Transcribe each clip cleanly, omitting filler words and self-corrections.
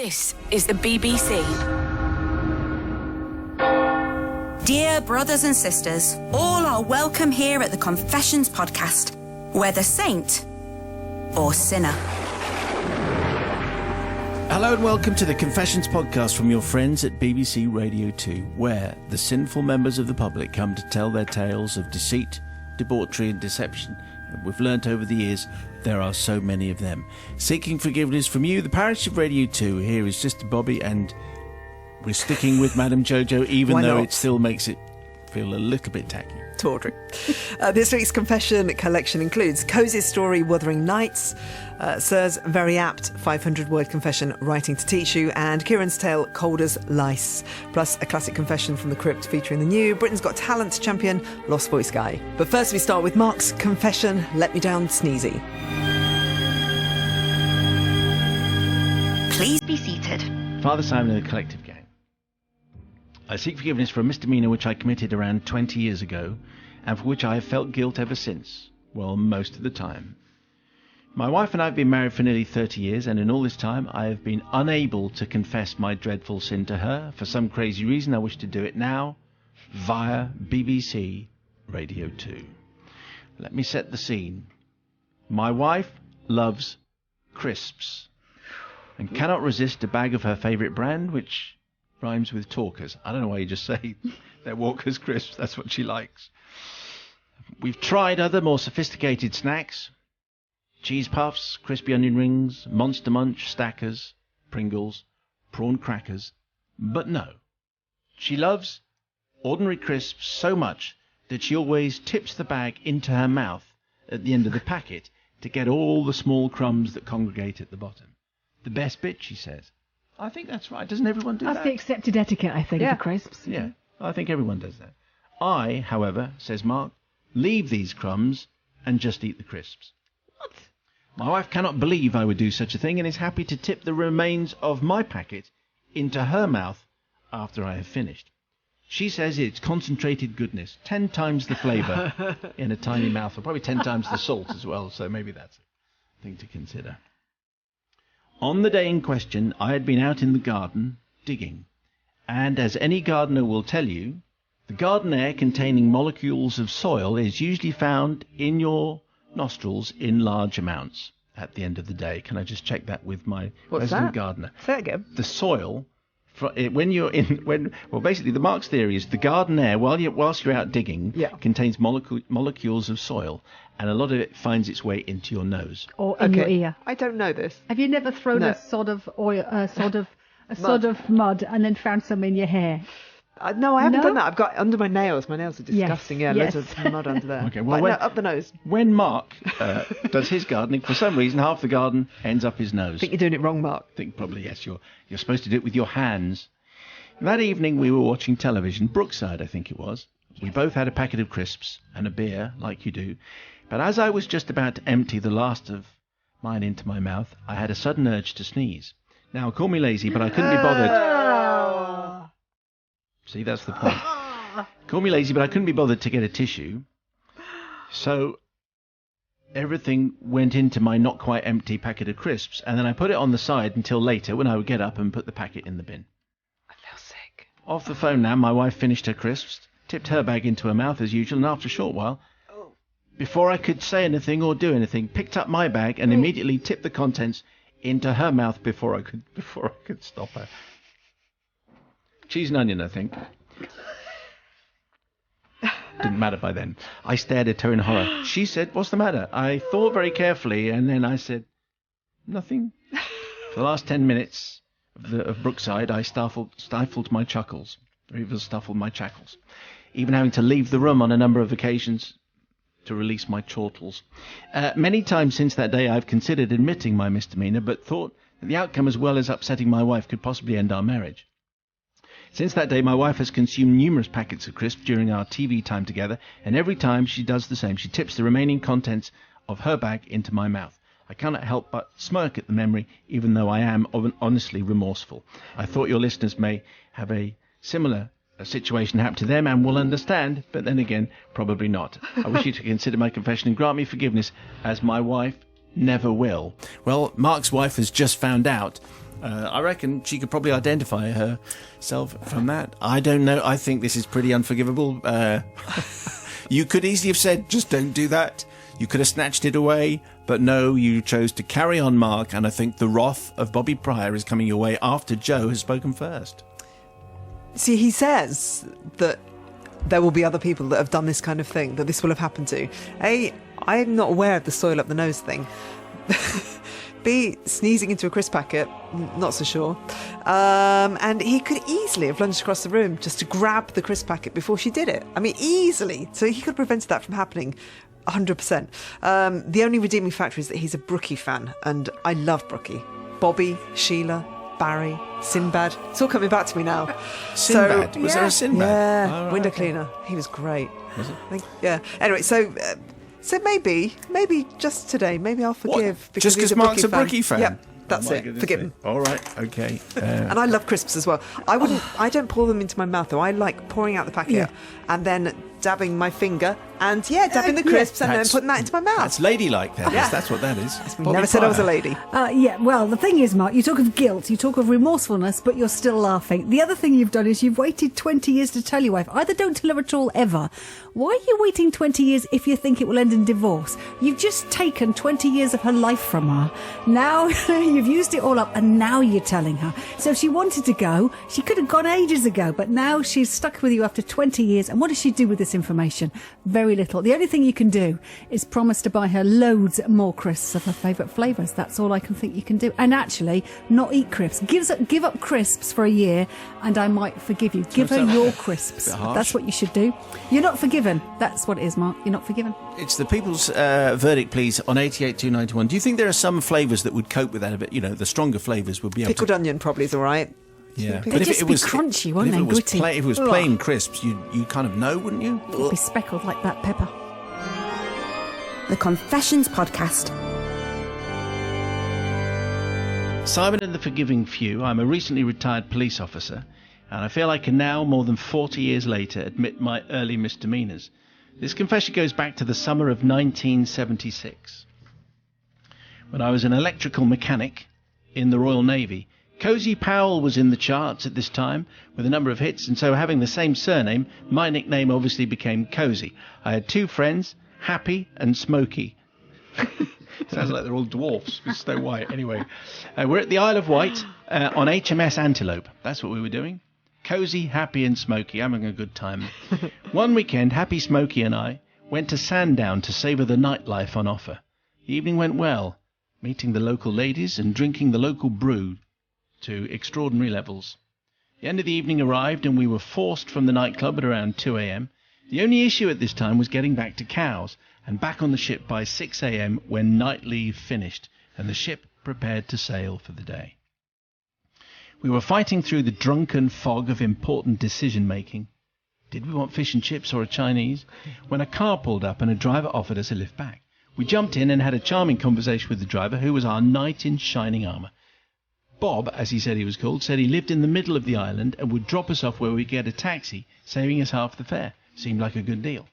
This is the BBC. Dear brothers and sisters, all are welcome here at the Confessions podcast, whether saint or sinner. Hello and welcome to the Confessions podcast from your friends at BBC Radio 2, where the sinful members of the public come to tell their tales of deceit, debauchery and deception. And we've learnt over the years there are so many of them. Seeking forgiveness from you, the parish of Radio 2, here is Sister Bobby, and we're sticking with Madam Jojo, even though it still makes it feel a little bit tacky. Tawdry. This week's confession collection includes Cozy's story, Wuthering Nights, Sir's very apt 500-word confession, Writing to Teach You, and Kieran's tale, Cold as Lice, plus a classic confession from the crypt featuring the new Britain's Got Talent champion, Lost Voice Guy. But first we start with Mark's confession, Let Me Down Sneezy. Please be seated. Father Simon and the Collective Gang. I seek forgiveness for a misdemeanour which I committed around 20 years ago, and for which I have felt guilt ever since. Well, most of the time. My wife and I have been married for nearly 30 years, and in all this time I have been unable to confess my dreadful sin to her. For some crazy reason I wish to do it now, via BBC Radio 2. Let me set the scene. My wife loves crisps, and cannot resist a bag of her favourite brand, which rhymes with Talkers. I don't know why you just say they're Walker's crisps. That's what she likes. We've tried other more sophisticated snacks. Cheese puffs, crispy onion rings, Monster Munch, Stackers, Pringles, prawn crackers. But no. She loves ordinary crisps so much that she always tips the bag into her mouth at the end of the packet to get all the small crumbs that congregate at the bottom. The best bit, she says. I think that's right. Doesn't everyone do that? That's the accepted etiquette, I think, for crisps. Yeah, I think everyone does that. I, however, says Mark, leave these crumbs and just eat the crisps. What? My wife cannot believe I would do such a thing and is happy to tip the remains of my packet into her mouth after I have finished. She says it's concentrated goodness, 10 times the flavour in a tiny mouthful, probably 10 times the salt as well, so maybe that's a thing to consider. On the day in question, I had been out in the garden digging, and as any gardener will tell you, the garden air containing molecules of soil is usually found in your nostrils in large amounts at the end of the day. Can I just check that with my resident gardener? Say it again. The soil, basically the Mark's theory is the garden air, whilst you're out digging, contains molecules of soil, and a lot of it finds its way into your nose. Or in your ear. I don't know this. Have you never thrown a sod of oil, sod of mud and then found some in your hair? No, I haven't done that. I've got under my nails. My nails are disgusting. Yes. Loads of mud under there. Okay, well, up the nose. When Mark does his gardening, for some reason, half the garden ends up his nose. I think you're doing it wrong, Mark. I think probably, yes. You're supposed to do it with your hands. That evening we were watching television, Brookside, I think it was. Yes. We both had a packet of crisps and a beer, like you do. But as I was just about to empty the last of mine into my mouth, I had a sudden urge to sneeze. Now, call me lazy, but I couldn't be bothered. See, that's the point. Call me lazy, but I couldn't be bothered to get a tissue. So everything went into my not quite empty packet of crisps, and then I put it on the side until later when I would get up and put the packet in the bin. I feel sick. Off the phone now, my wife finished her crisps, tipped her bag into her mouth as usual, and after a short while, before I could say anything or do anything, picked up my bag and immediately tipped the contents into her mouth before I could stop her. Cheese and onion, I think. Didn't matter by then. I stared at her in horror. She said, "What's the matter?" I thought very carefully, and then I said, "Nothing." For the last 10 minutes of Brookside, I stifled my chuckles, or even stifled my chackles, even having to leave the room on a number of occasions to release my chortles. Many times since that day I've considered admitting my misdemeanour, but thought that the outcome, as well as upsetting my wife, could possibly end our marriage. Since that day, my wife has consumed numerous packets of crisps during our TV time together, and every time she does the same. She tips the remaining contents of her bag into my mouth. I cannot help but smirk at the memory, even though I am honestly remorseful. I thought your listeners may have a similar situation happen to them and will understand, but then again, probably not. I wish you to consider my confession and grant me forgiveness, as my wife never will. Well, Mark's wife has just found out. I reckon she could probably identify herself from that. I don't know. I think this is pretty unforgivable. You could easily have said, just don't do that. You could have snatched it away. But no, you chose to carry on, Mark. And I think the wrath of Bobby Pryor is coming your way after Joe has spoken first. See, he says that there will be other people that have done this kind of thing, that this will have happened to. A, I'm not aware of the soil up the nose thing. B, sneezing into a crisp packet, not so sure. And he could easily have lunged across the room just to grab the crisp packet before she did it. I mean, easily. So he could have prevented that from happening 100%. The only redeeming factor is that he's a Brookie fan, and I love Brookie. Bobby, Sheila, Barry, Sinbad. It's all coming back to me now. Sinbad? Was there a Sinbad? Yeah, Oh, right, window okay. cleaner. He was great. Was it? Yeah. Anyway, so maybe just today, maybe I'll forgive. What? Just because Mark's a Brookie fan? Yep, that's Oh my it. goodness Forgive me. him. All right, okay. And I love crisps as well. I don't pour them into my mouth though. I like pouring out the packet and then dabbing my finger and dabbing the crisps and then That's- putting that into my mouth. That's ladylike, that is. Yeah. That's what that is. Bobby Never said I was a Pryor. lady. Yeah, well, the thing is, Mark, you talk of guilt, you talk of remorsefulness, but you're still laughing. The other thing you've done is you've waited 20 years to tell your wife. Either don't tell her at all, ever. Why are you waiting 20 years if you think it will end in divorce? You've just taken 20 years of her life from her. Now you've used it all up, and now you're telling her. So if she wanted to go, she could have gone ages ago, but now she's stuck with you after 20 years. And what does she do with this information? Very little. The only thing you can do is promise to buy her loads more crisps of her favourite flavours. That's all I can think you can do. And actually, not eat crisps. Give up crisps for a year, and I might forgive you. Give her your crisps. Bit harsh. That's what you should do. You're not forgiven. That's what it is, Mark. You're not forgiven. It's the people's verdict, please, on 88.291. Do you think there are some flavours that would cope with that a bit? You know, the stronger flavours would be able Pickled to... onion probably is all right. Yeah. They'd just be crunchy, wouldn't if they? it was Gritty. if it was plain crisps, you kind of know, wouldn't you? It'd be speckled like that pepper. The Confessions Podcast. Simon and the Forgiving Few. I'm a recently retired police officer, and I feel I can now, more than 40 years later, admit my early misdemeanours. This confession goes back to the summer of 1976. When I was an electrical mechanic in the Royal Navy, Cozy Powell was in the charts at this time with a number of hits, and so having the same surname, my nickname obviously became Cozy. I had two friends, Happy and Smoky. Sounds like they're all dwarfs with Snow White. Anyway, we're at the Isle of Wight on HMS Antelope. That's what we were doing. Cozy, Happy and Smoky, having a good time. One weekend, Happy, Smoky and I went to Sandown to savour the nightlife on offer. The evening went well, meeting the local ladies and drinking the local brew to extraordinary levels. The end of the evening arrived and we were forced from the nightclub at around 2 a.m. The only issue at this time was getting back to Cowes and back on the ship by 6 a.m. when night leave finished and the ship prepared to sail for the day. We were fighting through the drunken fog of important decision-making. Did we want fish and chips or a Chinese? When a car pulled up and a driver offered us a lift back. We jumped in and had a charming conversation with the driver, who was our knight in shining armour. Bob, as he said he was called, said he lived in the middle of the island and would drop us off where we get a taxi, saving us half the fare. Seemed like a good deal.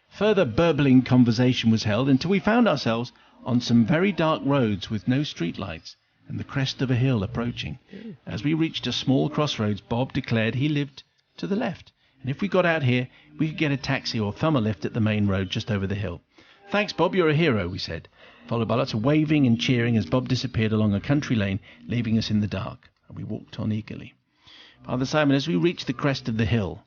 Further burbling conversation was held until we found ourselves on some very dark roads with no street lights and the crest of a hill approaching. As we reached a small crossroads, Bob declared he lived to the left, and if we got out here, we could get a taxi or thumb a lift at the main road just over the hill. "Thanks, Bob, you're a hero," we said, followed by lots of waving and cheering as Bob disappeared along a country lane, leaving us in the dark, and we walked on eagerly. Father Simon, as we reached the crest of the hill,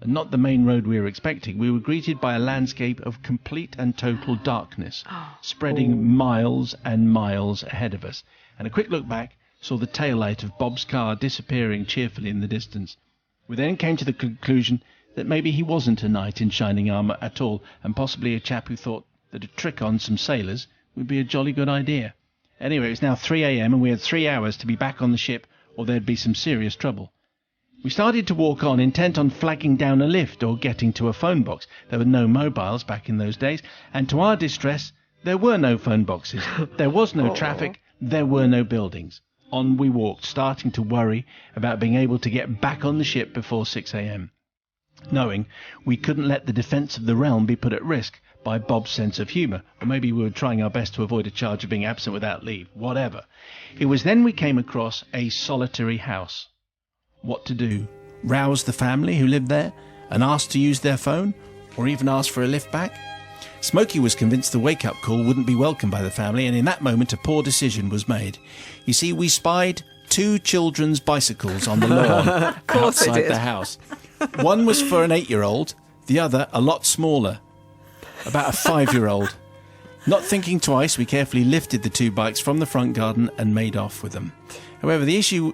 and not the main road we were expecting, we were greeted by a landscape of complete and total darkness, spreading miles and miles ahead of us, and a quick look back saw the tail light of Bob's car disappearing cheerfully in the distance. We then came to the conclusion that maybe he wasn't a knight in shining armour at all, and possibly a chap who thought that a trick on some sailors would be a jolly good idea. Anyway, it was now 3 a.m. and we had 3 hours to be back on the ship, or there'd be some serious trouble. We started to walk on, intent on flagging down a lift or getting to a phone box. There were no mobiles back in those days, and to our distress, there were no phone boxes. There was no traffic. There were no buildings. On we walked, starting to worry about being able to get back on the ship before 6 a.m. Knowing we couldn't let the defence of the realm be put at risk by Bob's sense of humour, or maybe we were trying our best to avoid a charge of being absent without leave, whatever. It was then we came across a solitary house. What to do? Rouse the family who lived there and ask to use their phone, or even ask for a lift back? Smokey was convinced the wake-up call wouldn't be welcomed by the family, and in that moment a poor decision was made. You see, we spied 2 children's bicycles on the lawn outside the house. One was for an 8-year-old, the other a lot smaller, about a 5-year-old. Not thinking twice, we carefully lifted the 2 bikes from the front garden and made off with them. However, the issue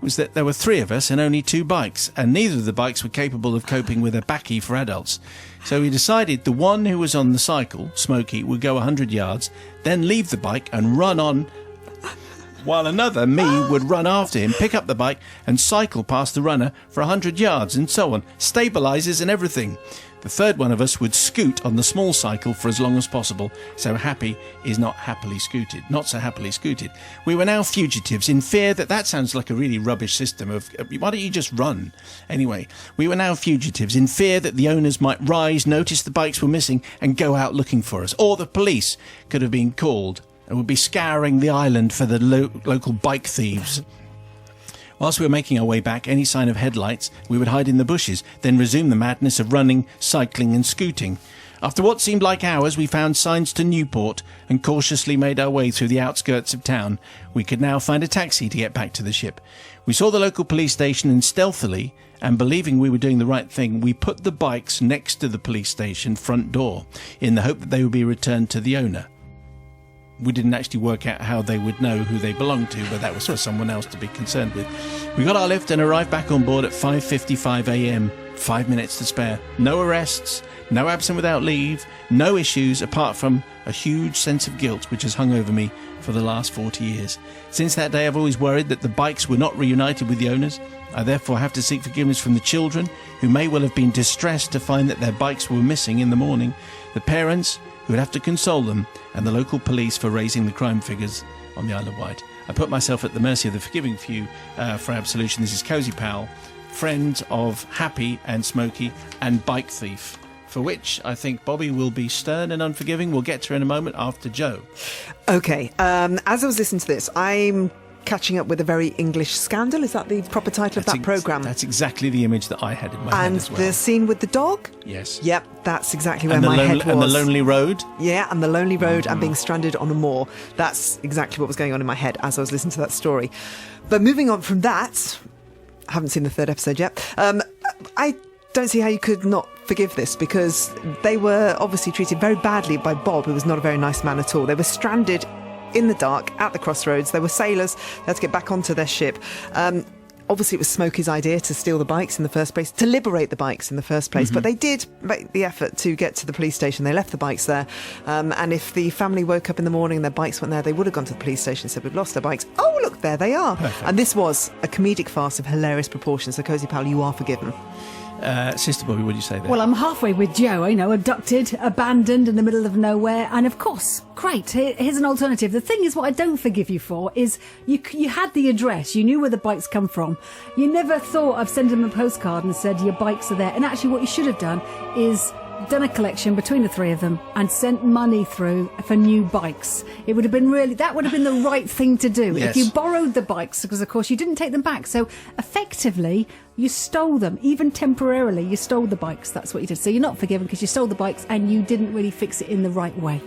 was that there were 3 of us and only 2 bikes, and neither of the bikes were capable of coping with a bakkie for adults. So we decided the one who was on the cycle, Smokey, would go 100 yards, then leave the bike and run on, while another, me, would run after him, pick up the bike and cycle past the runner for 100 yards, and so on, stabilisers and everything. The third one of us would scoot on the small cycle for as long as possible, so happy is not so happily scooted. We were now fugitives, in fear that sounds like a really rubbish system of, why don't you just run? Anyway, we were now fugitives, in fear that the owners might rise, notice the bikes were missing, and go out looking for us. Or the police could have been called and would be scouring the island for the local bike thieves. Whilst we were making our way back, any sign of headlights, we would hide in the bushes, then resume the madness of running, cycling and scooting. After what seemed like hours, we found signs to Newport and cautiously made our way through the outskirts of town. We could now find a taxi to get back to the ship. We saw the local police station, and stealthily, and believing we were doing the right thing, we put the bikes next to the police station front door in the hope that they would be returned to the owner. We didn't actually work out how they would know who they belonged to, but that was for someone else to be concerned with. We got our lift and arrived back on board at 5:55 a.m. 5 minutes to spare. No arrests, no absent without leave, no issues apart from a huge sense of guilt which has hung over me for the last 40 years. Since that day I've always worried that the bikes were not reunited with the owners. I therefore have to seek forgiveness from the children, who may well have been distressed to find that their bikes were missing in the morning, the parents who would have to console them, and the local police for raising the crime figures on the Isle of Wight. I put myself at the mercy of the forgiving few for absolution. This is Cozy Pal, friend of Happy and Smokey and Bike Thief, for which I think Bobby will be stern and unforgiving. We'll get to her in a moment after Joe. Okay, as I was listening to this, I'm catching up with a very English scandal. Is that the proper title of that programme? That's exactly the image that I had in my head as well. And the scene with the dog? Yes. Yep, that's exactly where my head was. And the lonely road? Yeah, and the lonely road and being stranded on a moor. That's exactly what was going on in my head as I was listening to that story. But moving on from that, I haven't seen the 3rd episode yet, I don't see how you could not forgive this, because they were obviously treated very badly by Bob, who was not a very nice man at all. They were stranded in the dark at the crossroads. They were sailors. They had to get back onto their ship. Obviously, it was Smokey's idea to steal the bikes in the first place, to liberate the bikes in the first place. But they did make the effort to get to the police station. They left the bikes there. And if the family woke up in the morning and their bikes weren't there, they would have gone to the police station and said, we've lost our bikes. Oh, look, there they are. Perfect. And this was a comedic farce of hilarious proportions. So, Cozy Pal, you are forgiven. Sister Bobby, what do you say there? Well, I'm halfway with Joe, abducted, abandoned in the middle of nowhere, and of course, great, here's an alternative. The thing is, what I don't forgive you for is you had the address, you knew where the bikes come from, you never thought of sending them a postcard and said your bikes are there, and actually what you should have done is done a collection between the 3 of them and sent money through for new bikes. It would have been that would have been the right thing to do. Yes. If you borrowed the bikes, because of course you didn't take them back. So effectively, you stole them, even temporarily, you stole the bikes. That's what you did. So you're not forgiven because you stole the bikes and you didn't really fix it in the right way.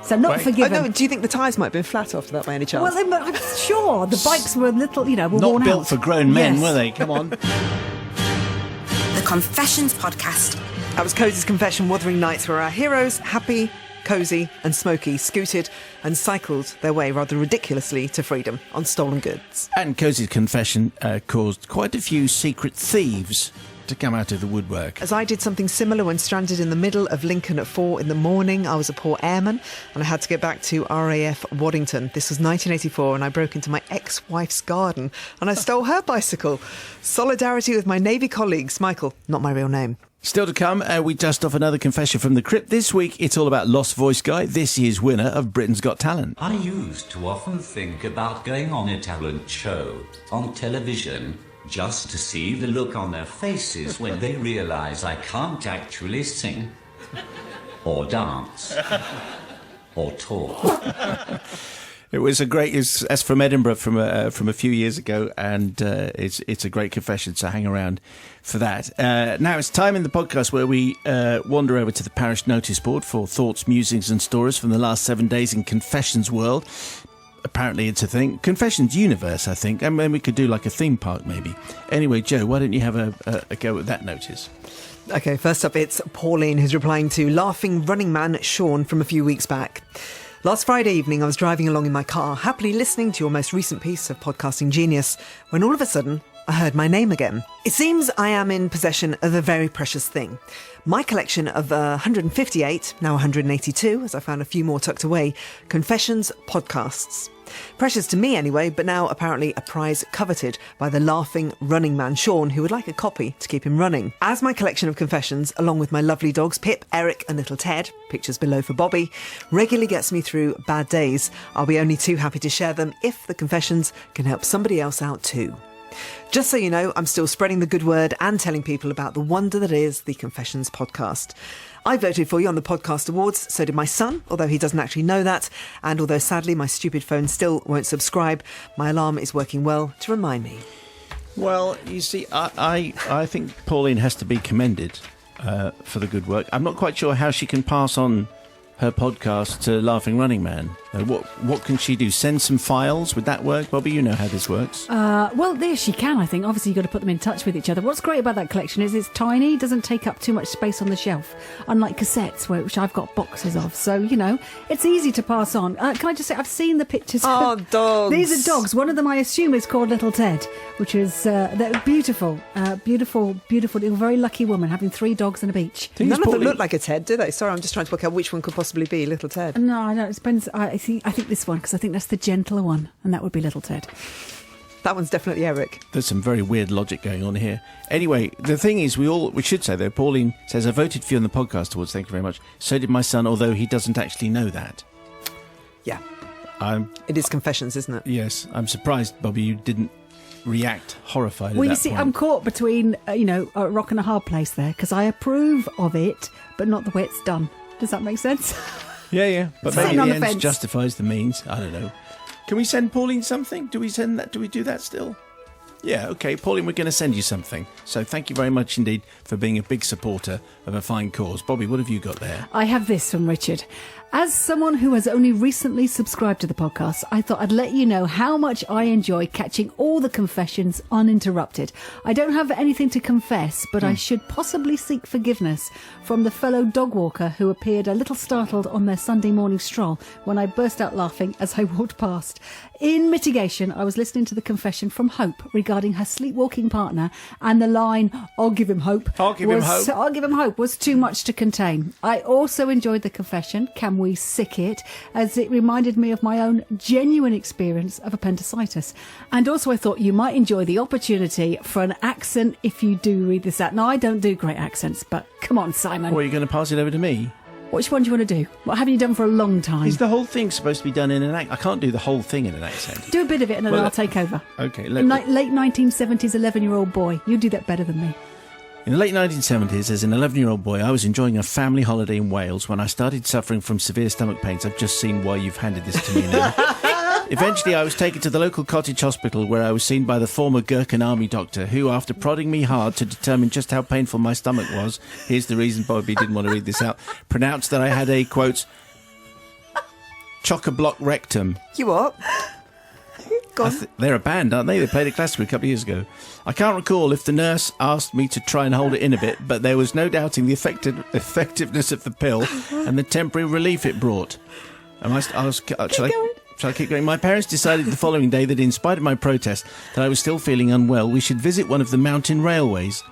So not forgiven. Oh, no, do you think the tyres might have been flat after that by any chance? Well, I'm sure the bikes were little, were not worn built out. for grown men, Yes. were they? Come on. The Confessions Podcast. That was Cozy's Confession, Wuthering Nights, where our heroes, Happy, Cozy and Smokey, scooted and cycled their way rather ridiculously to freedom on stolen goods. And Cozy's Confession caused quite a few secret thieves to come out of the woodwork. As I did something similar when stranded in the middle of Lincoln at 4 in the morning. I was a poor airman and I had to get back to RAF Waddington. This was 1984 and I broke into my ex-wife's garden and I stole her bicycle. Solidarity with my Navy colleagues. Michael, not my real name. Still to come, we dust off another confession from the crypt. This week, it's all about Lost Voice Guy. This year's winner of Britain's Got Talent. I used to often think about going on a talent show on television just to see the look on their faces when they realise I can't actually sing. or dance, or talk. It was a great. That's from Edinburgh from a few years ago, and it's a great confession. So hang around for that. Now it's time in the podcast where we wander over to the parish notice board for thoughts, musings, and stories from the last 7 days in confessions world. Apparently, it's a thing. Confessions universe, I think, and then we could do like a theme park maybe. Anyway, Joe, why don't you have a go at that notice? Okay, first up, it's Pauline who's replying to laughing running man Sean from a few weeks back. Last Friday evening, I was driving along in my car, happily listening to your most recent piece of podcasting genius, when all of a sudden, I heard my name again. It seems I am in possession of a very precious thing. My collection of 158, now 182, as I found a few more tucked away, confessions podcasts. Precious to me anyway, but now apparently a prize coveted by the laughing running man Sean, who would like a copy to keep him running. As my collection of confessions, along with my lovely dogs Pip, Eric and little Ted, pictures below for Bobby, regularly gets me through bad days, I'll be only too happy to share them if the confessions can help somebody else out too. Just so you know, I'm still spreading the good word and telling people about the wonder that is the Confessions podcast. I voted for you on the podcast awards, so did my son, although he doesn't actually know that. And although sadly my stupid phone still won't subscribe, my alarm is working well to remind me. Well, you see, I think Pauline has to be commended for the good work. I'm not quite sure how she can pass on her podcast to Laughing Running Man. What can she do? Send some files? Would that work? Bobby, you know how this works. Well, there she can, I think. Obviously, you've got to put them in touch with each other. What's great about that collection is it's tiny, doesn't take up too much space on the shelf, unlike cassettes, which I've got boxes of. So, you know, it's easy to pass on. Can I just say, I've seen the pictures. Oh, dogs. These are dogs. One of them, I assume, is called Little Ted, which is they're beautiful. Beautiful. A very lucky woman having 3 dogs on a beach. None of them look like a Ted, do they? Sorry, I'm just trying to work out which one could possibly be Little Ted. No, I don't. It depends. I think this one, because I think that's the gentler one, and that would be Little Ted. That one's definitely Eric. There's some very weird logic going on here. Anyway, the thing is, we should say though, Pauline says, I voted for you on the podcast awards, thank you very much. So did my son, although he doesn't actually know that. Yeah. It is confessions, isn't it? Yes. I'm surprised, Bobby, you didn't react horrified at Well, you that see, point. I'm caught between, a rock and a hard place there, because I approve of it, but not the way it's done. Does that make sense? Yeah. But Sitting maybe on the the end fence. justifies the means. I don't know. Can we send Pauline something? Do we send that? Do we do that still? Yeah, okay. Pauline, we're going to send you something. So thank you very much indeed for being a big supporter of a fine cause. Bobby, what have you got there? I have this from Richard. As someone who has only recently subscribed to the podcast, I thought I'd let you know how much I enjoy catching all the confessions uninterrupted. I don't have anything to confess, but I should possibly seek forgiveness from the fellow dog walker who appeared a little startled on their Sunday morning stroll when I burst out laughing as I walked past. In mitigation, I was listening to the confession from Hope regarding her sleepwalking partner, and the line, I'll give him hope. I'll give him hope Was too much to contain. I also enjoyed the confession, Can We Sick It, as it reminded me of my own genuine experience of appendicitis. And also I thought you might enjoy the opportunity for an accent if you do read this out. Now, I don't do great accents, but come on, Simon. Or are you going to pass it over to me? Which one do you want to do? What haven't you done for a long time? Is the whole thing supposed to be done in an accent? I can't do the whole thing in an accent. Do a bit of it and then Well, I'll take over. Okay. Late 1970s 11-year-old boy. You do that better than me. In the late 1970s, as an 11-year-old boy, I was enjoying a family holiday in Wales when I started suffering from severe stomach pains. I've just seen why you've handed this to me now. Eventually, I was taken to the local cottage hospital where I was seen by the former Gherkin army doctor who, after prodding me hard to determine just how painful my stomach was, here's the reason Bobby didn't want to read this out, pronounced that I had a, quote, chock-a-block rectum. You what? Go on. They're a band, aren't they? They played at Glastonbury a couple of years ago. I can't recall if the nurse asked me to try and hold it in a bit, but there was no doubting the effectiveness of the pill and the temporary relief it brought. Shall I keep going? My parents decided the following day that in spite of my protest that I was still feeling unwell, we should visit one of the mountain railways,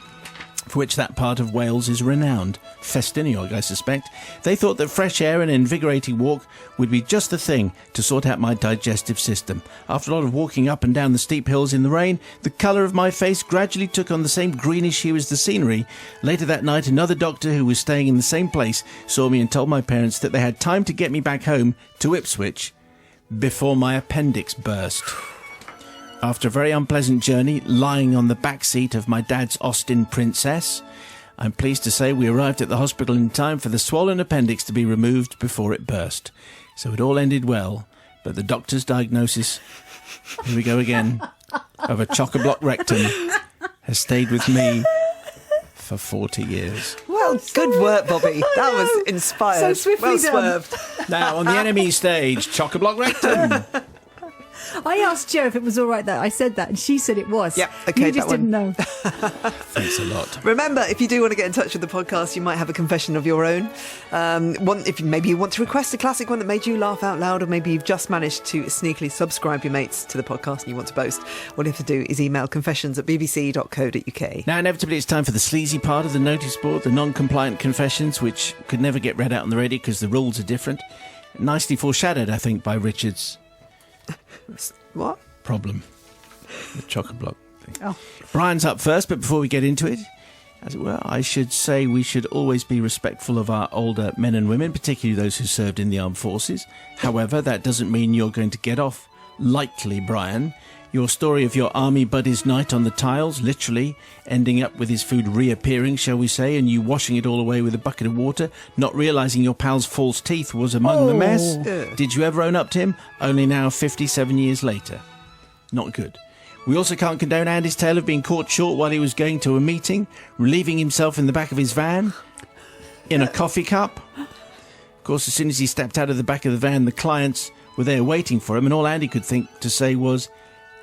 for which that part of Wales is renowned. Festiniog, I suspect. They thought that fresh air and an invigorating walk would be just the thing to sort out my digestive system. After a lot of walking up and down the steep hills in the rain, the colour of my face gradually took on the same greenish hue as the scenery. Later that night, another doctor who was staying in the same place saw me and told my parents that they had time to get me back home to Ipswich before my appendix burst. After a very unpleasant journey, lying on the back seat of my dad's Austin Princess, I'm pleased to say we arrived at the hospital in time for the swollen appendix to be removed before it burst. So it all ended well, but the doctor's diagnosis, here we go again, of a chock-a-block rectum has stayed with me for 40 years. Well, good work, Bobby. That was inspired. So swiftly well done. swerved. Now on the enemy stage, chock-a-block rectum. I asked Jo if it was all right that I said that, and she said it was. Yep, okay, You just that one. didn't know. Thanks a lot. Remember, if you do want to get in touch with the podcast, you might have a confession of your own. Maybe you want to request a classic one that made you laugh out loud, or maybe you've just managed to sneakily subscribe your mates to the podcast and you want to boast. All you have to do is email confessions@bbc.co.uk. Now, inevitably, it's time for the sleazy part of the notice board, the non-compliant confessions, which could never get read out on the radio because the rules are different. Nicely foreshadowed, I think, by Richard's What? problem. The chock-a-block thing. Oh. Brian's up first, but before we get into it, as it were, I should say we should always be respectful of our older men and women, particularly those who served in the armed forces. However, that doesn't mean you're going to get off lightly, Brian. Your story of your army buddy's night on the tiles, literally ending up with his food reappearing, shall we say, and you washing it all away with a bucket of water, not realising your pal's false teeth was among the mess. Did you ever own up to him? Only now, 57 years later. Not good. We also can't condone Andy's tale of being caught short while he was going to a meeting, relieving himself in the back of his van, in a coffee cup. Of course, as soon as he stepped out of the back of the van, the clients were there waiting for him, and all Andy could think to say was,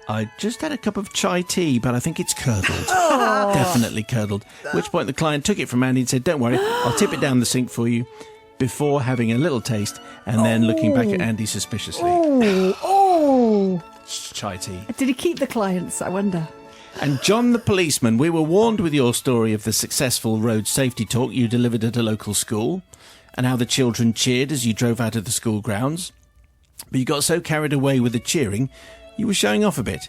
I just had a cup of chai tea, but I think it's curdled. Definitely curdled. At which point the client took it from Andy and said, don't worry, I'll tip it down the sink for you, before having a little taste and then looking back at Andy suspiciously. Oh. Chai tea. Did he keep the clients, I wonder? And John the policeman, we were warned with your story of the successful road safety talk you delivered at a local school and how the children cheered as you drove out of the school grounds. But you got so carried away with the cheering, you were showing off a bit,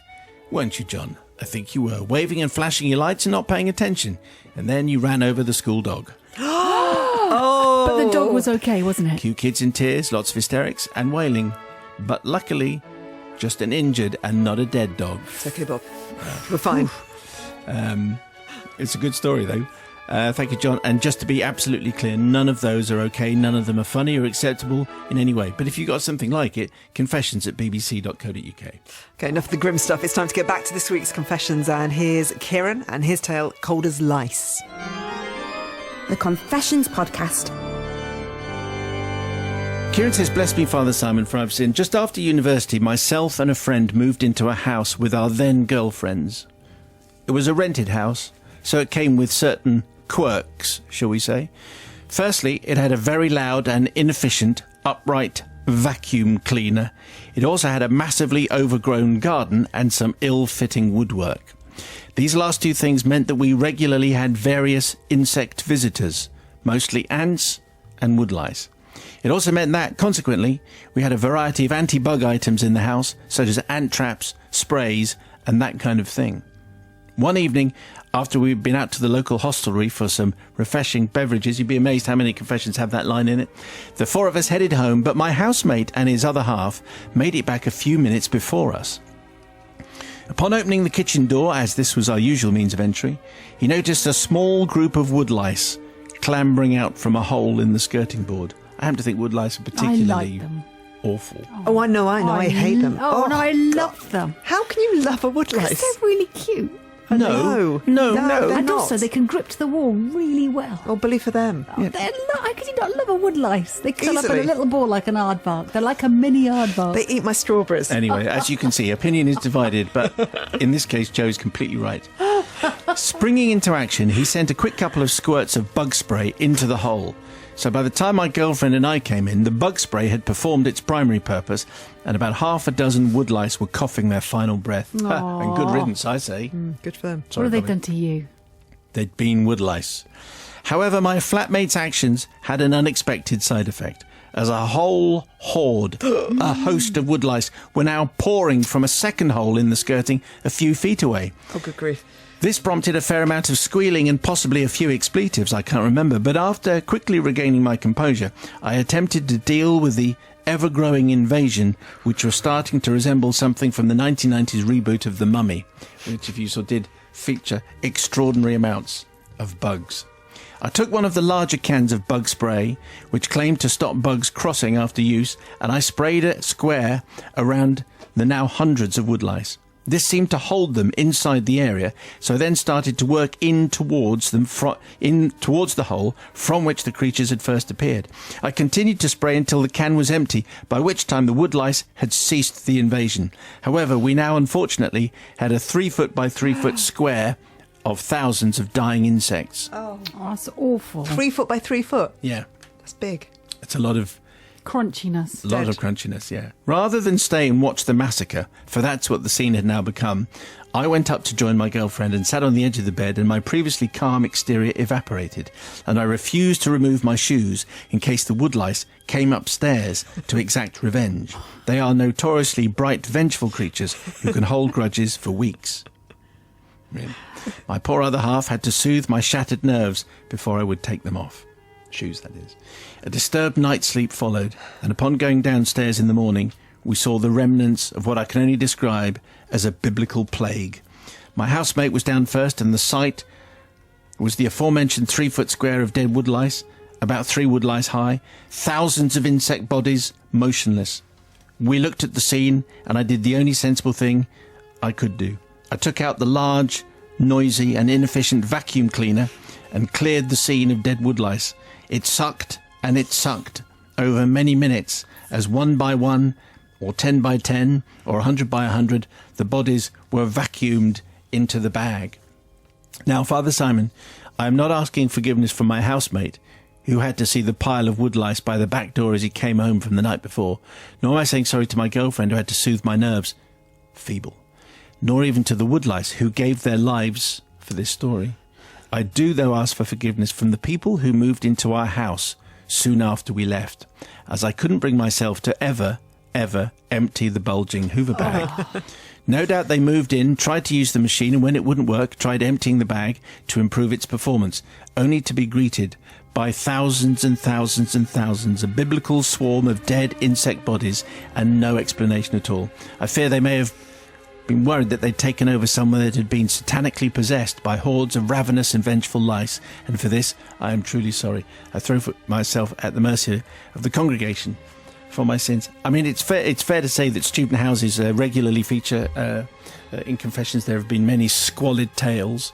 weren't you, John? I think you were waving and flashing your lights and not paying attention. And then you ran over the school dog. But the dog was okay, wasn't it? Cute kids in tears, lots of hysterics and wailing. But luckily, just an injured and not a dead dog. It's okay, Bob. We're fine. It's a good story, though. Thank you, John. And just to be absolutely clear, none of those are okay. None of them are funny or acceptable in any way. But if you got something like it, confessions@bbc.co.uk. Okay, enough of the grim stuff. It's time to get back to this week's confessions. And here's Kieran and his tale, Cold as Lice. The Confessions Podcast. Kieran says, bless me, Father Simon, for I've sinned. Just after university, myself and a friend moved into a house with our then girlfriends. It was a rented house, so it came with certain quirks, shall we say. Firstly, it had a very loud and inefficient upright vacuum cleaner. It also had a massively overgrown garden and some ill-fitting woodwork. These last two things meant that we regularly had various insect visitors, mostly ants and woodlice. It also meant that, consequently, we had a variety of anti-bug items in the house, such as ant traps, sprays, and that kind of thing. One evening, after we'd been out to the local hostelry for some refreshing beverages, you'd be amazed how many confessions have that line in it, the four of us headed home, but my housemate and his other half made it back a few minutes before us. Upon opening the kitchen door, as this was our usual means of entry, he noticed a small group of woodlice clambering out from a hole in the skirting board. I happen to think woodlice are particularly like them. awful. Oh, I know. I hate them. Oh, no, I love them. How can you love a woodlice? Because they're really cute. No, they're And not. also, they can grip to the wall really well. Oh, bully for them. Oh, how can you not love a woodlice? They curl up in Easily. a little ball like an aardvark. They're like a mini aardvark. They eat my strawberries. Anyway, as you can see, opinion is divided, but in this case, Joe's completely right. Springing into action, he sent a quick couple of squirts of bug spray into the hole. So by the time my girlfriend and I came in, the bug spray had performed its primary purpose, and about half a dozen woodlice were coughing their final breath. And good riddance, I say. Good for them. What have they done to you? They'd been woodlice. However, my flatmate's actions had an unexpected side effect, as a whole horde, a host of woodlice, were now pouring from a second hole in the skirting a few feet away. Oh, good grief. This prompted a fair amount of squealing and possibly a few expletives, I can't remember, but after quickly regaining my composure, I attempted to deal with the ever-growing invasion, which was starting to resemble something from the 1990s reboot of The Mummy, which, if you saw, did feature extraordinary amounts of bugs. I took one of the larger cans of bug spray, which claimed to stop bugs crossing after use, and I sprayed a square around the now hundreds of woodlice. This seemed to hold them inside the area, so I then started to work in towards the hole from which the creatures had first appeared. I continued to spray until the can was empty, by which time the woodlice had ceased the invasion. However, we now unfortunately had a 3 foot by 3 foot square of thousands of dying insects. Oh, that's awful. 3 foot by 3 foot. Yeah. That's big. It's a lot of Crunchiness. A lot of crunchiness, yeah. Rather than stay and watch the massacre, for that's what the scene had now become, I went up to join my girlfriend and sat on the edge of the bed, and my previously calm exterior evaporated, and I refused to remove my shoes in case the woodlice came upstairs to exact revenge. They are notoriously bright, vengeful creatures who can hold grudges for weeks. Really. My poor other half had to soothe my shattered nerves before I would take them off. Shoes, that is. A disturbed night's sleep followed, and upon going downstairs in the morning, we saw the remnants of what I can only describe as a biblical plague. My housemate was down first, and the sight was the aforementioned 3 foot square of dead woodlice, about 3 woodlice high, thousands of insect bodies motionless. We looked at the scene, and I did the only sensible thing I could do. I took out the large, noisy, and inefficient vacuum cleaner and cleared the scene of dead woodlice. It sucked and it sucked over many minutes as 1 by 1 or 10 by 10 or 100 by 100 the bodies were vacuumed into the bag. Now, Father Simon, I am not asking forgiveness from my housemate, who had to see the pile of woodlice by the back door as he came home from the night before, nor am I saying sorry to my girlfriend who had to soothe my nerves, feeble, nor even to the woodlice who gave their lives for this story. I do, though, ask for forgiveness from the people who moved into our house soon after we left, as I couldn't bring myself to ever empty the bulging Hoover bag. Oh. No doubt they moved in, tried to use the machine, and when it wouldn't work, tried emptying the bag to improve its performance, only to be greeted by thousands and thousands and thousands, a biblical swarm of dead insect bodies, and no explanation at all. I fear they may have been worried that they'd taken over somewhere that had been satanically possessed by hordes of ravenous and vengeful lice, and for this I am truly sorry. I throw myself at the mercy of the congregation for my sins. I mean, it's fair to say that student houses regularly feature in confessions. There have been many squalid tales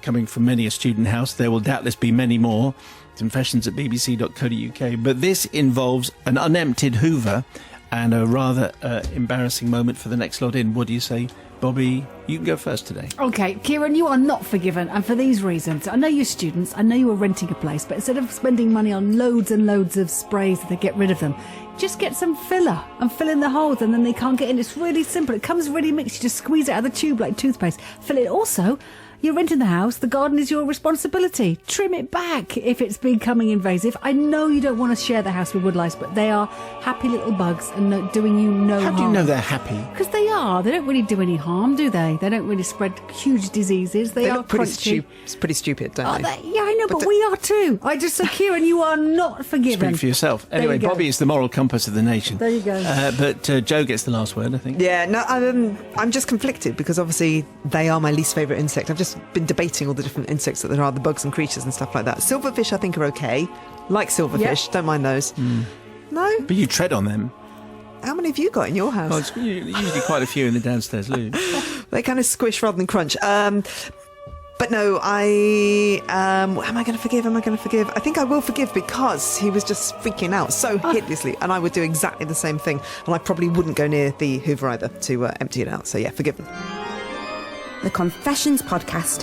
coming from many a student house. There will doubtless be many more. Confessions at bbc.co.uk. But this involves an unemptied Hoover and a rather embarrassing moment for the next lot in. What do you say, Bobby? You can go first today. OK, Kieran, you are not forgiven, and for these reasons. I know you're students, I know you were renting a place, but instead of spending money on loads and loads of sprays to get rid of them, just get some filler and fill in the holes, and then they can't get in. It's really simple. It comes ready mixed. You just squeeze it out of the tube like toothpaste. Fill it. Also, you're renting the house. The garden is your responsibility. Trim it back if it's becoming invasive. I know you don't want to share the house with woodlice, but they are happy little bugs and doing you no harm. How do you know they're happy? Because they are. They don't really do any harm, do they? They don't really spread huge diseases. They are look pretty crunchy. It's pretty stupid, don't they? Yeah, I know, but we are too. I just said, Kieran, you are not forgiven. Speak for yourself. Anyway, Bobby is the moral compass of the nation. There you go. But Joe gets the last word, I think. Yeah, no, I'm just conflicted because obviously they are my least favourite insect. I've just been debating all the different insects that there are, the bugs and creatures and stuff like that. Silverfish I think are okay. Like silverfish, don't mind those. No? But you tread on them. How many have you got in your house? Well, it's usually quite a few in the downstairs loo. They kind of squish rather than crunch. But no, am I going to forgive? I think I will forgive because he was just freaking out so hideously, and I would do exactly the same thing, and I probably wouldn't go near the Hoover either to empty it out. So yeah, forgiven. The Confessions Podcast.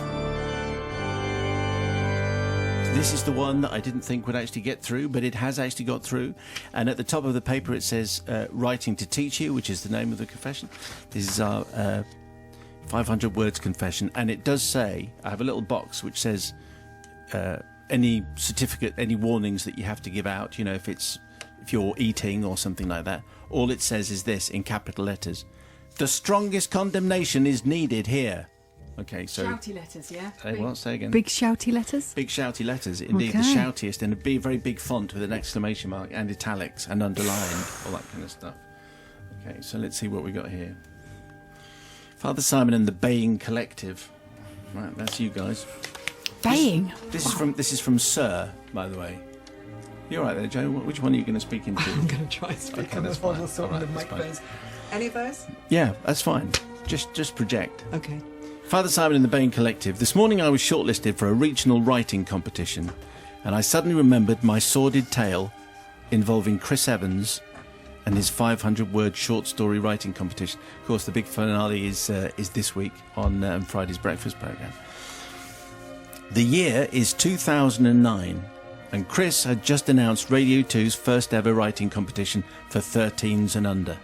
This is the one that I didn't think would actually get through, but it has actually got through. And at the top of the paper it says, Writing to Teach You, which is the name of the confession. This is our 500 words confession. And it does say, I have a little box which says any certificate, any warnings that you have to give out, if you're eating or something like that. All it says is this, in capital letters: the strongest condemnation is needed here. Okay, so... Shouty letters, yeah? Say again. Big shouty letters? Big shouty letters, indeed. Okay. The shoutiest, and a very big font with an exclamation mark and italics and underlined, all that kind of stuff. Okay, so let's see what we got here. Father Simon and the Baying Collective. Right, that's you guys. baying. This is from Sir, by the way. You're right there, Joe. Which one are you going to speak into? I'm going to try and speak Okay, on the that's phone fine. or sort All of the right, that's fine. microphones. Any of those? Yeah, that's fine. Just project. Okay. Father Simon and the Bain Collective. This morning I was shortlisted for a regional writing competition, and I suddenly remembered my sordid tale involving Chris Evans and his 500-word short story writing competition. Of course, the big finale is this week on Friday's breakfast programme. The year is 2009, and Chris had just announced Radio 2's first ever writing competition for 13s and under.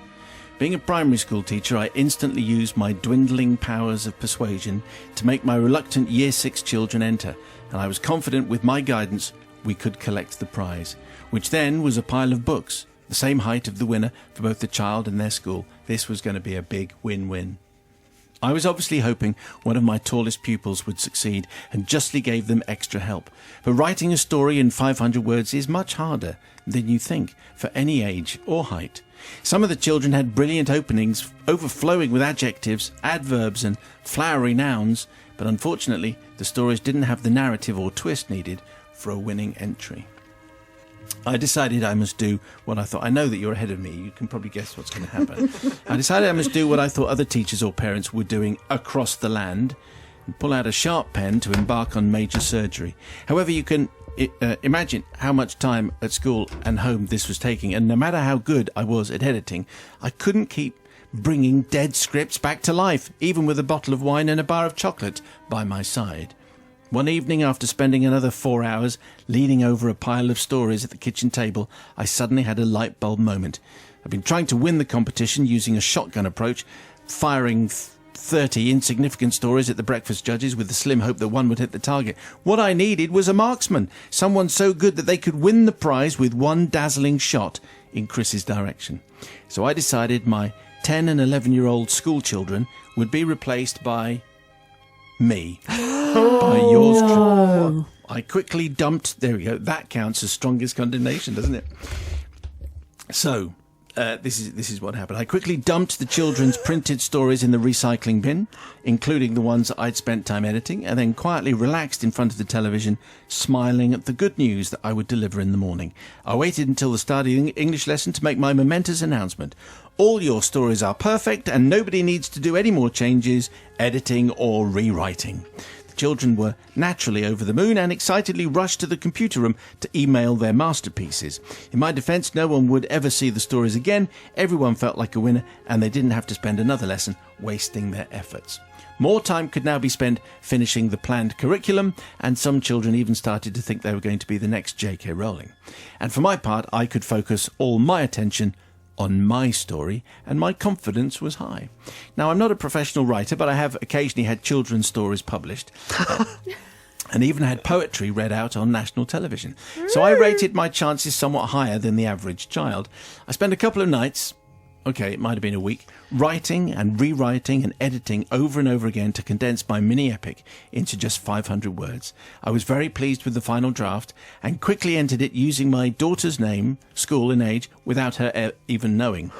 Being a primary school teacher, I instantly used my dwindling powers of persuasion to make my reluctant Year 6 children enter, and I was confident with my guidance we could collect the prize, which then was a pile of books, the same height of the winner for both the child and their school. This was going to be a big win-win. I was obviously hoping one of my tallest pupils would succeed and justly gave them extra help. But writing a story in 500 words is much harder than you think for any age or height. Some of the children had brilliant openings, overflowing with adjectives, adverbs and flowery nouns, but unfortunately the stories didn't have the narrative or twist needed for a winning entry. I decided I must do what I thought. I know that you're ahead of me. You can probably guess what's going to happen. I decided I must do what I thought other teachers or parents were doing across the land and pull out a sharp pen to embark on major surgery. However, you can imagine how much time at school and home this was taking, and no matter how good I was at editing, I couldn't keep bringing dead scripts back to life, even with a bottle of wine and a bar of chocolate by my side. One evening, after spending another 4 hours leaning over a pile of stories at the kitchen table, I suddenly had a light bulb moment. I've been trying to win the competition using a shotgun approach, firing 30 insignificant stories at the breakfast judges with the slim hope that one would hit the target. What I needed was a marksman, someone so good that they could win the prize with one dazzling shot in Chris's direction. So I decided my 10 and 11-year-old school children would be replaced by me. By yours truly. I quickly dumped... There we go. That counts as strongest condemnation, doesn't it? So, this is what happened. I quickly dumped the children's printed stories in the recycling bin, including the ones I'd spent time editing, and then quietly relaxed in front of the television, smiling at the good news that I would deliver in the morning. I waited until the start of the English lesson to make my momentous announcement. All your stories are perfect, and nobody needs to do any more changes, editing or rewriting. The children were naturally over the moon and excitedly rushed to the computer room to email their masterpieces. In my defence, no one would ever see the stories again. Everyone felt like a winner, and they didn't have to spend another lesson wasting their efforts. More time could now be spent finishing the planned curriculum, and some children even started to think they were going to be the next J.K. Rowling. And for my part, I could focus all my attention on my story, and my confidence was high. Now, I'm not a professional writer, but I have occasionally had children's stories published and even had poetry read out on national television. So I rated my chances somewhat higher than the average child. I spent a couple of nights, it might have been a week, writing and rewriting and editing over and over again to condense my mini-epic into just 500 words. I was very pleased with the final draft and quickly entered it using my daughter's name, school and age, without her even knowing.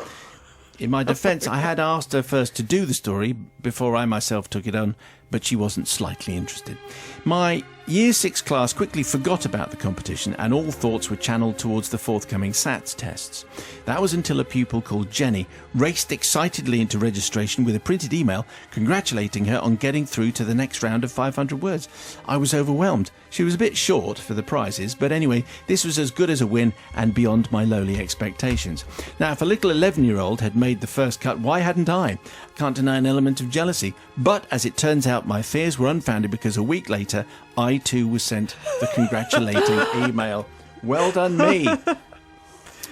In my defence, I had asked her first to do the story before I myself took it on, but she wasn't slightly interested. My Year 6 class quickly forgot about the competition, and all thoughts were channelled towards the forthcoming SATs tests. That was until a pupil called Jenny raced excitedly into registration with a printed email congratulating her on getting through to the next round of 500 words. I was overwhelmed. She was a bit short for the prizes, but anyway, this was as good as a win and beyond my lowly expectations. Now, if a little 11-year-old had made the first cut, why hadn't I? Can't deny an element of jealousy, but as it turns out, my fears were unfounded because a week later, I too was sent the congratulating email. Well done me.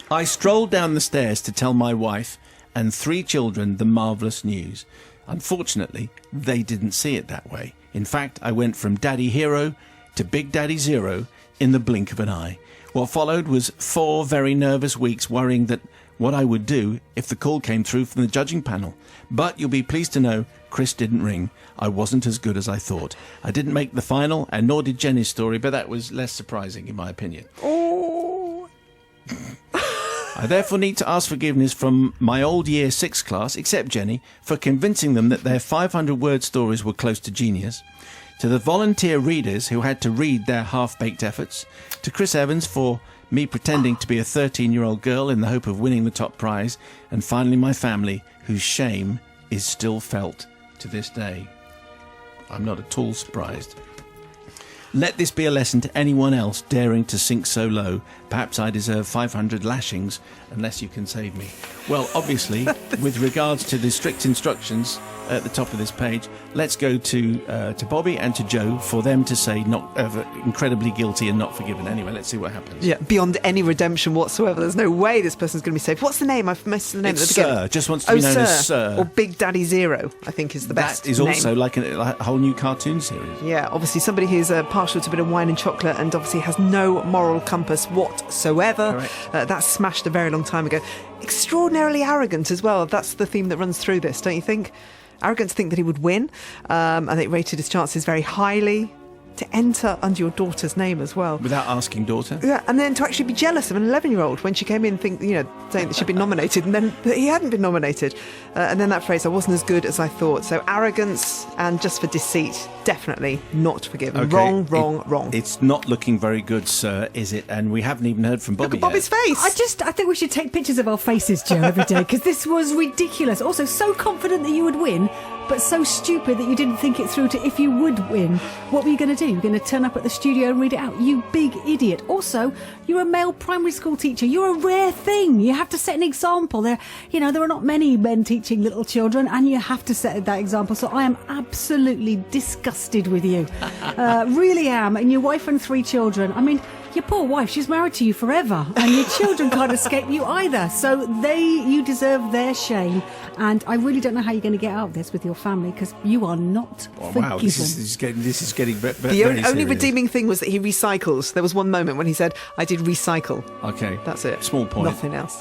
I strolled down the stairs to tell my wife and 3 children the marvellous news. Unfortunately, they didn't see it that way. In fact, I went from Daddy Hero to Big Daddy Zero in the blink of an eye. What followed was 4 very nervous weeks worrying that what I would do if the call came through from the judging panel. But you'll be pleased to know Chris didn't ring. I wasn't as good as I thought. I didn't make the final, and nor did Jenny's story, but that was less surprising in my opinion. Oh. I therefore need to ask forgiveness from my old Year 6 class, except Jenny, for convincing them that their 500-word stories were close to genius, to the volunteer readers who had to read their half-baked efforts, to Chris Evans for me pretending to be a 13-year-old girl in the hope of winning the top prize, and finally my family, whose shame is still felt to this day. I'm not at all surprised. Let this be a lesson to anyone else daring to sink so low. Perhaps I deserve 500 lashings, unless you can save me. Well, obviously, with regards to the strict instructions at the top of this page, let's go to Bobby and to Joe for them to say not incredibly guilty and not forgiven. Anyway, let's see what happens. Yeah, beyond any redemption whatsoever. There's no way this person's going to be saved. What's the name? I've missed the name It's at the beginning. Sir. Just wants to be known as Sir. Or Big Daddy Zero, I think is the best That is name. also like a whole new cartoon series. Yeah, obviously somebody who's partial to a bit of wine and chocolate and obviously has no moral compass whatsoever. That smashed a very long time ago. Extraordinarily arrogant as well. That's the theme that runs through this, don't you think? Arrogant to think that he would win. I think rated his chances very highly. To enter under your daughter's name as well. Without asking daughter? Yeah, and then to actually be jealous of an 11-year-old when she came in saying that she'd been nominated and then that he hadn't been nominated. And then that phrase, I wasn't as good as I thought. So arrogance and just for deceit, definitely not forgiven. Okay. Wrong. It's not looking very good, Sir, is it? And we haven't even heard from Bobby Look at Bobby's yet. face. I think we should take pictures of our faces, Joe, every day, because this was ridiculous. Also, so confident that you would win, but so stupid that you didn't think it through to if you would win. What were you going to do? You were going to turn up at the studio and read it out? You big idiot. Also, you're a male primary school teacher. You're a rare thing. You have to set an example. There are not many men teaching little children, and you have to set that example. So I am absolutely disgusted with you. Really am. And your wife and 3 children. I mean, your poor wife, she's married to you forever, and your children can't escape you either. So you deserve their shame. And I really don't know how you're going to get out of this with your family, because you are not forgiven. Wow, this is getting very The only serious. redeeming thing was that he recycles. There was one moment when he said, I did recycle. Okay. That's it. Small point. Nothing else.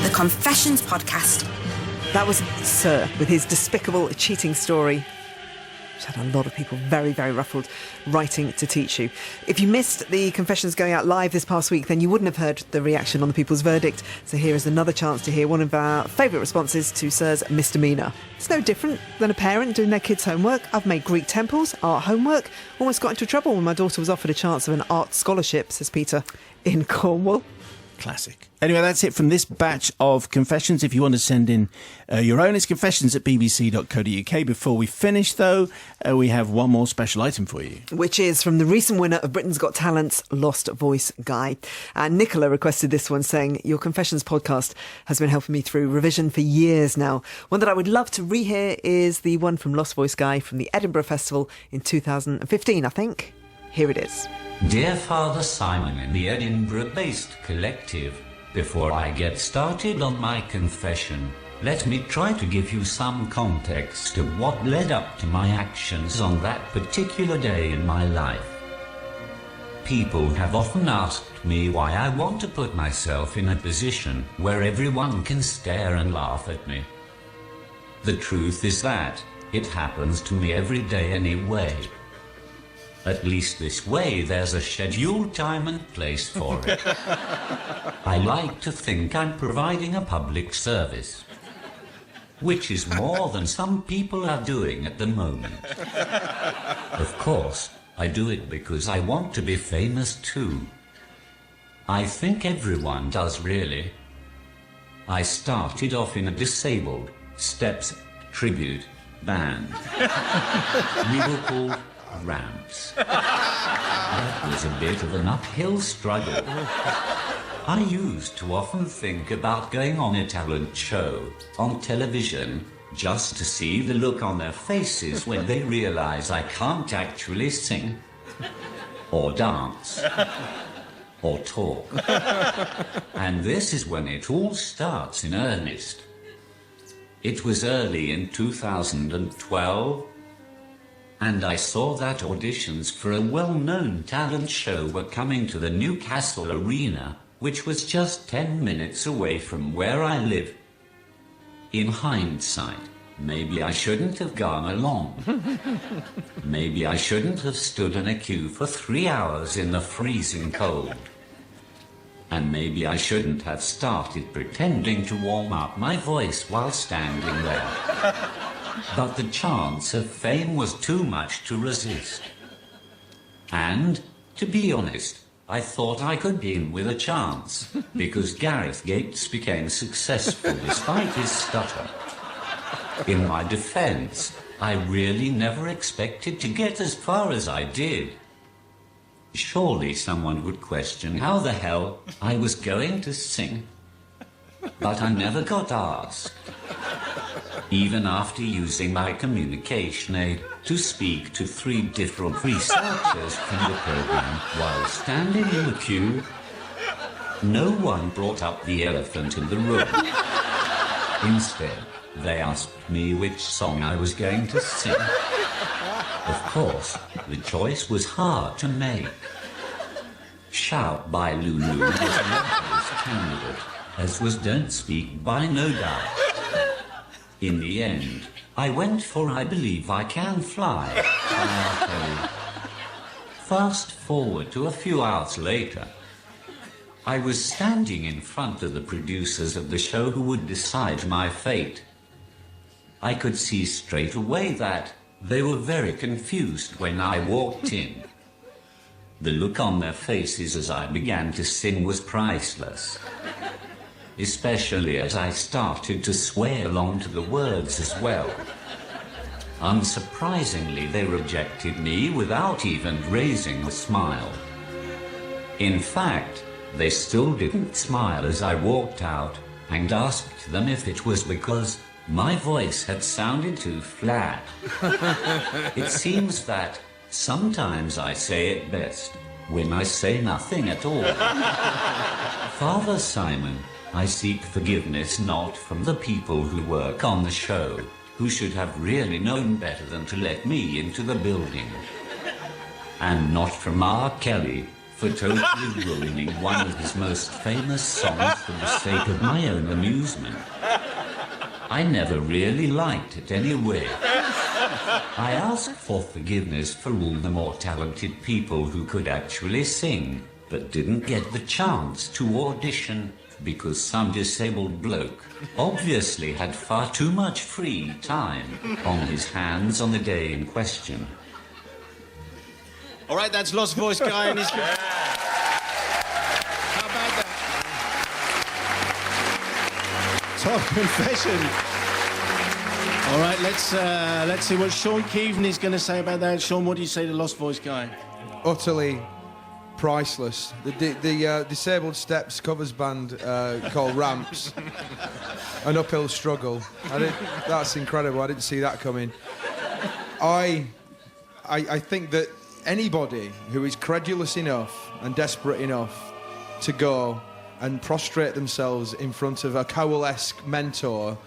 The Confessions Podcast. That was Sir with his despicable cheating story, which had a lot of people very, very ruffled, writing to teach you. If you missed the confessions going out live this past week, then you wouldn't have heard the reaction on the people's verdict. So here is another chance to hear one of our favourite responses to Sir's misdemeanour. It's no different than a parent doing their kids' homework. I've made Greek temples, art homework. Almost got into trouble when my daughter was offered a chance of an art scholarship, says Peter, in Cornwall. Classic. Anyway, that's it from this batch of confessions. If you want to send in your own, it's confessions@bbc.co.uk. Before we finish, though, we have one more special item for you. Which is from the recent winner of Britain's Got Talent's Lost Voice Guy. And Nicola requested this one, saying, your Confessions podcast has been helping me through revision for years now. One that I would love to rehear is the one from Lost Voice Guy from the Edinburgh Festival in 2015, I think. Here it is. Dear Father Simon in the Edinburgh-based collective, before I get started on my confession, let me try to give you some context to what led up to my actions on that particular day in my life. People have often asked me why I want to put myself in a position where everyone can stare and laugh at me. The truth is that it happens to me every day anyway. At least this way there's a scheduled time and place for it. I like to think I'm providing a public service, which is more than some people are doing at the moment. Of course, I do it because I want to be famous too. I think everyone does, really. I started off in a disabled Steps tribute band. We were called Ramps. That was a bit of an uphill struggle. I used to often think about going on a talent show on television just to see the look on their faces when they realize I can't actually sing or dance or talk. And this is when it all starts in earnest. It was early in 2012, and I saw that auditions for a well-known talent show were coming to the Newcastle Arena, which was just 10 minutes away from where I live. In hindsight, maybe I shouldn't have gone along. Maybe I shouldn't have stood in a queue for 3 hours in the freezing cold. And maybe I shouldn't have started pretending to warm up my voice while standing there. But the chance of fame was too much to resist. And, to be honest, I thought I could be in with a chance, because Gareth Gates became successful despite his stutter. In my defense, I really never expected to get as far as I did. Surely someone would question how the hell I was going to sing. But I never got asked. Even after using my communication aid to speak to 3 different researchers from the program while standing in the queue, no one brought up the elephant in the room. Instead, they asked me which song I was going to sing. Of course, the choice was hard to make. Shout by Lulu was an obvious candidate, as was Don't Speak by No Doubt. In the end, I went for I Believe I Can Fly by R. Kelly. Fast forward to a few hours later. I was standing in front of the producers of the show who would decide my fate. I could see straight away that they were very confused when I walked in. The look on their faces as I began to sing was priceless, especially as I started to sway along to the words as well. Unsurprisingly, they rejected me without even raising a smile. In fact, they still didn't smile as I walked out and asked them if it was because my voice had sounded too flat. It seems that sometimes I say it best when I say nothing at all. Father Simon, I seek forgiveness not from the people who work on the show, who should have really known better than to let me into the building. And not from R. Kelly for totally ruining one of his most famous songs for the sake of my own amusement. I never really liked it anyway. I ask for forgiveness for all the more talented people who could actually sing, but didn't get the chance to audition because some disabled bloke obviously had far too much free time on his hands on the day in question. All right, that's Lost Voice Guy and his... How about that? Top confession. All right, let's see what Sean Keaveney's going to say about that. Sean, what do you say to Lost Voice Guy? Utterly priceless. The Disabled Steps covers band called Ramps. An uphill struggle. That's incredible. I didn't see that coming. I think that anybody who is credulous enough and desperate enough to go and prostrate themselves in front of a Cowell-esque mentor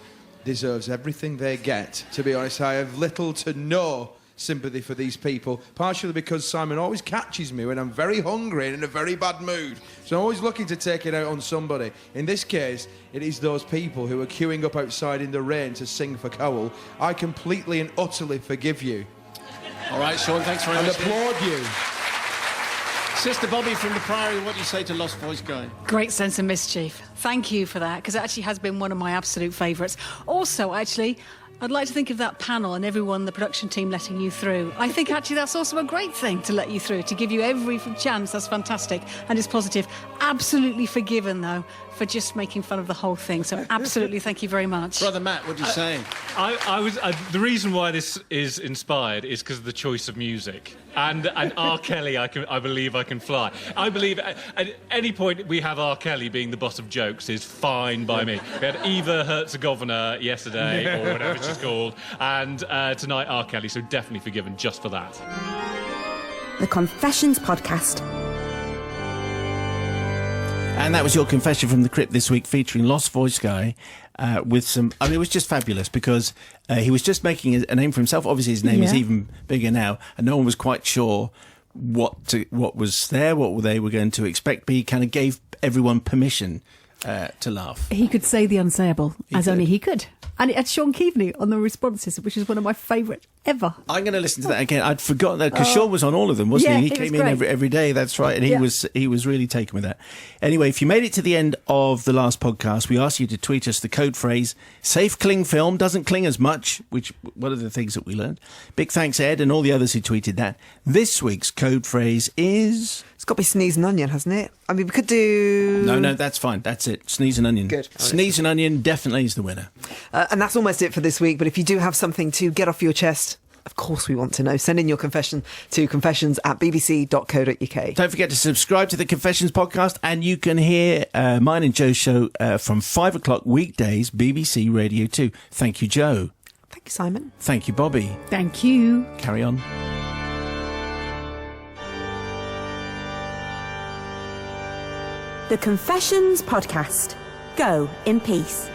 deserves everything they get. To be honest, I have little to no sympathy for these people, partially because Simon always catches me when I'm very hungry and in a very bad mood. So I'm always looking to take it out on somebody. In this case, it is those people who are queuing up outside in the rain to sing for Cowell. I completely and utterly forgive you. All right, Sean, thanks very much. And applaud you. Sister Bobby from the Priory, what do you say to Lost Voice Guy? Great sense of mischief. Thank you for that, because it actually has been one of my absolute favourites. Also, actually, I'd like to think of that panel and everyone, the production team, letting you through. I think actually that's also a great thing to let you through, to give you every chance. That's fantastic and it's positive. Absolutely forgiven, though, for just making fun of the whole thing. So absolutely, thank you very much. Brother Matt, what do you say? The reason why this is inspired is because of the choice of music. And R. Kelly, I believe I can fly. I believe at any point we have R. Kelly being the boss of jokes is fine by me. We had Eva Herzegovina yesterday, or whatever she's called, and tonight R. Kelly, so definitely forgiven just for that. The Confessions Podcast. And that was your confession from the crypt this week, featuring Lost Voice Guy, with some... I mean, it was just fabulous because he was just making a name for himself. Obviously, his name is even bigger now, and no one was quite sure what was there, what they were going to expect, but he kind of gave everyone permission to laugh. He could say the unsayable, only he could. And it had Sean Keaveney on the responses, which is one of my favourite ever. I'm going to listen to that again. I'd forgotten that because Sean was on all of them, wasn't he? He came in every day. That's right, and he was really taken with that. Anyway, if you made it to the end of the last podcast, we asked you to tweet us the code phrase "Safe Cling Film doesn't cling as much," which one of the things that we learned. Big thanks, Ed, and all the others who tweeted that. This week's code phrase is. It's got to be sneeze and onion, hasn't it? I mean, we could do... No, that's fine. That's it. Sneeze and onion. Good. Sneeze and onion definitely is the winner. And that's almost it for this week. But if you do have something to get off your chest, of course we want to know. Send in your confession to confessions@bbc.co.uk. Don't forget to subscribe to the Confessions podcast, and you can hear mine and Joe's show from 5 o'clock weekdays, BBC Radio 2. Thank you, Joe. Thank you, Simon. Thank you, Bobby. Thank you. Carry on. The Confessions Podcast. Go in peace.